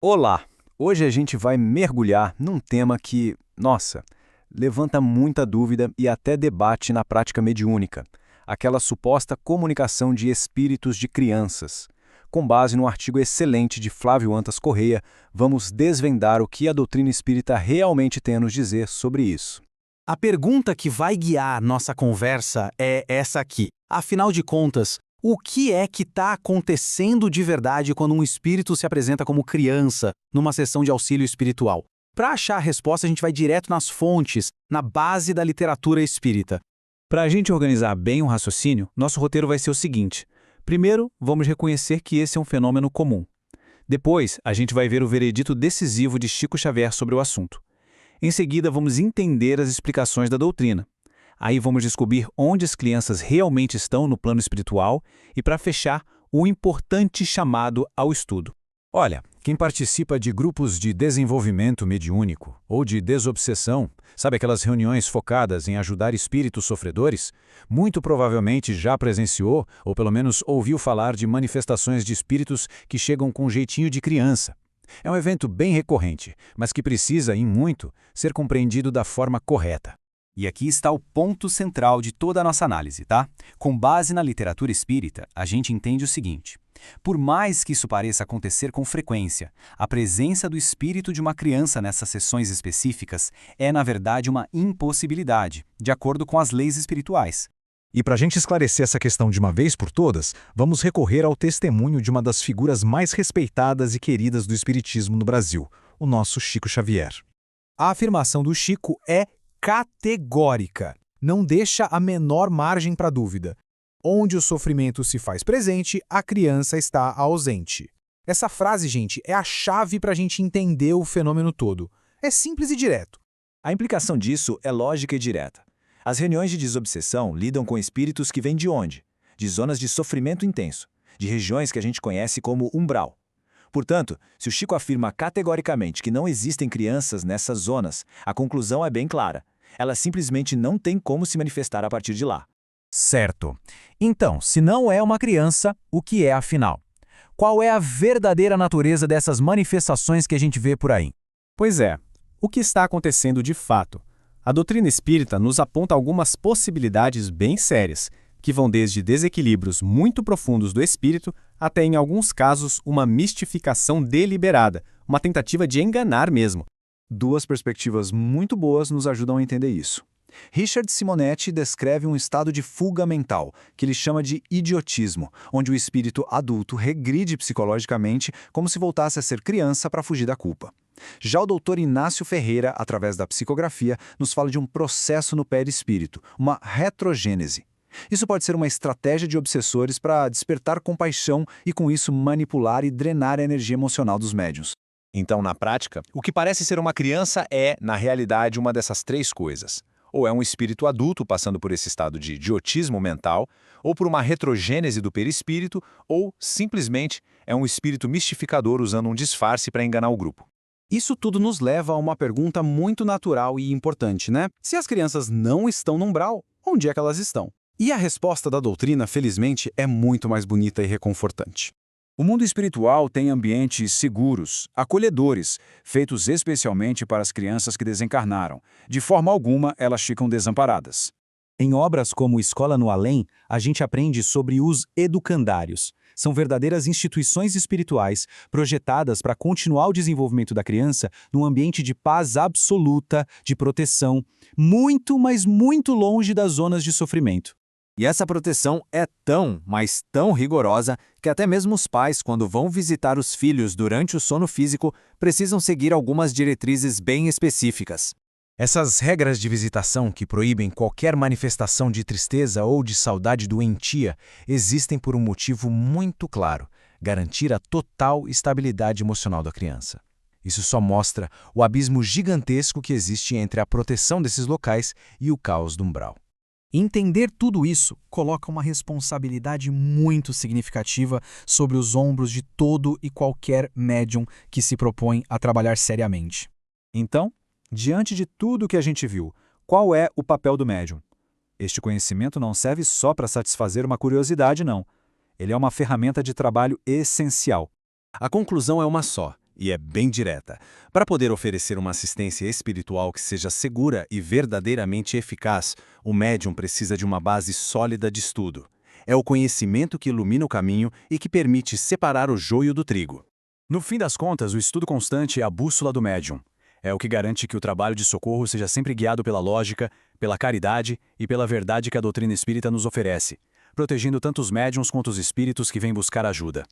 Olá! Hoje a gente vai mergulhar num tema que, nossa, levanta muita dúvida e até debate na prática mediúnica, aquela suposta comunicação de espíritos de crianças. Com base num artigo excelente de Flávio Antas Correia, vamos desvendar o que a doutrina espírita realmente tem a nos dizer sobre isso. A pergunta que vai guiar nossa conversa é essa aqui. Afinal de contas, o que é que está acontecendo de verdade quando um espírito se apresenta como criança numa sessão de auxílio espiritual? Para achar a resposta, a gente vai direto nas fontes, na base da literatura espírita. Para a gente organizar bem o raciocínio, nosso roteiro vai ser o seguinte. Primeiro, vamos reconhecer que esse é um fenômeno comum. Depois, a gente vai ver o veredito decisivo de Chico Xavier sobre o assunto. Em seguida, vamos entender as explicações da doutrina. Aí vamos descobrir onde as crianças realmente estão no plano espiritual e, para fechar, o importante chamado ao estudo. Olha, quem participa de grupos de desenvolvimento mediúnico ou de desobsessão, sabe aquelas reuniões focadas em ajudar espíritos sofredores, muito provavelmente já presenciou ou pelo menos ouviu falar de manifestações de espíritos que chegam com um jeitinho de criança. É um evento bem recorrente, mas que precisa, em muito, ser compreendido da forma correta. E aqui está o ponto central de toda a nossa análise, tá? Com base na literatura espírita, a gente entende o seguinte. Por mais que isso pareça acontecer com frequência, a presença do espírito de uma criança nessas sessões específicas é, na verdade, uma impossibilidade, de acordo com as leis espirituais. E para a gente esclarecer essa questão de uma vez por todas, vamos recorrer ao testemunho de uma das figuras mais respeitadas e queridas do espiritismo no Brasil, o nosso Chico Xavier. A afirmação do Chico é categórica. Não deixa a menor margem para dúvida. Onde o sofrimento se faz presente, a criança está ausente. Essa frase, gente, é a chave para a gente entender o fenômeno todo. É simples e direto. A implicação disso é lógica e direta. As reuniões de desobsessão lidam com espíritos que vêm de onde? De zonas de sofrimento intenso, de regiões que a gente conhece como umbral. Portanto, se o Chico afirma categoricamente que não existem crianças nessas zonas, a conclusão é bem clara. Elas simplesmente não têm como se manifestar a partir de lá. Certo. Então, se não é uma criança, o que é afinal? Qual é a verdadeira natureza dessas manifestações que a gente vê por aí? Pois é, o que está acontecendo de fato? A doutrina espírita nos aponta algumas possibilidades bem sérias, que vão desde desequilíbrios muito profundos do espírito até, em alguns casos, uma mistificação deliberada, uma tentativa de enganar mesmo. Duas perspectivas muito boas nos ajudam a entender isso. Richard Simonetti descreve um estado de fuga mental, que ele chama de idiotismo, onde o espírito adulto regride psicologicamente como se voltasse a ser criança para fugir da culpa. Já o Dr. Inácio Ferreira, através da psicografia, nos fala de um processo no perispírito, uma retrogênese. Isso pode ser uma estratégia de obsessores para despertar compaixão e, com isso, manipular e drenar a energia emocional dos médiuns. Então, na prática, o que parece ser uma criança é, na realidade, uma dessas três coisas. Ou é um espírito adulto passando por esse estado de idiotismo mental, ou por uma retrogênese do perispírito, ou, simplesmente, é um espírito mistificador usando um disfarce para enganar o grupo. Isso tudo nos leva a uma pergunta muito natural e importante, né? Se as crianças não estão no umbral, onde é que elas estão? E a resposta da doutrina, felizmente, é muito mais bonita e reconfortante. O mundo espiritual tem ambientes seguros, acolhedores, feitos especialmente para as crianças que desencarnaram. De forma alguma, elas ficam desamparadas. Em obras como Escola no Além, a gente aprende sobre os educandários. São verdadeiras instituições espirituais projetadas para continuar o desenvolvimento da criança num ambiente de paz absoluta, de proteção, muito, mas muito longe das zonas de sofrimento. E essa proteção é tão, mas tão rigorosa que até mesmo os pais, quando vão visitar os filhos durante o sono físico, precisam seguir algumas diretrizes bem específicas. Essas regras de visitação que proíbem qualquer manifestação de tristeza ou de saudade doentia existem por um motivo muito claro: garantir a total estabilidade emocional da criança. Isso só mostra o abismo gigantesco que existe entre a proteção desses locais e o caos do umbral. Entender tudo isso coloca uma responsabilidade muito significativa sobre os ombros de todo e qualquer médium que se propõe a trabalhar seriamente. Então, diante de tudo que a gente viu, qual é o papel do médium? Este conhecimento não serve só para satisfazer uma curiosidade, não. Ele é uma ferramenta de trabalho essencial. A conclusão é uma só. e é bem direta. Para poder oferecer uma assistência espiritual que seja segura e verdadeiramente eficaz, o médium precisa de uma base sólida de estudo. É o conhecimento que ilumina o caminho e que permite separar o joio do trigo. No fim das contas, o estudo constante é a bússola do médium. É o que garante que o trabalho de socorro seja sempre guiado pela lógica, pela caridade e pela verdade que a doutrina espírita nos oferece, protegendo tanto os médiuns quanto os espíritos que vêm buscar ajuda.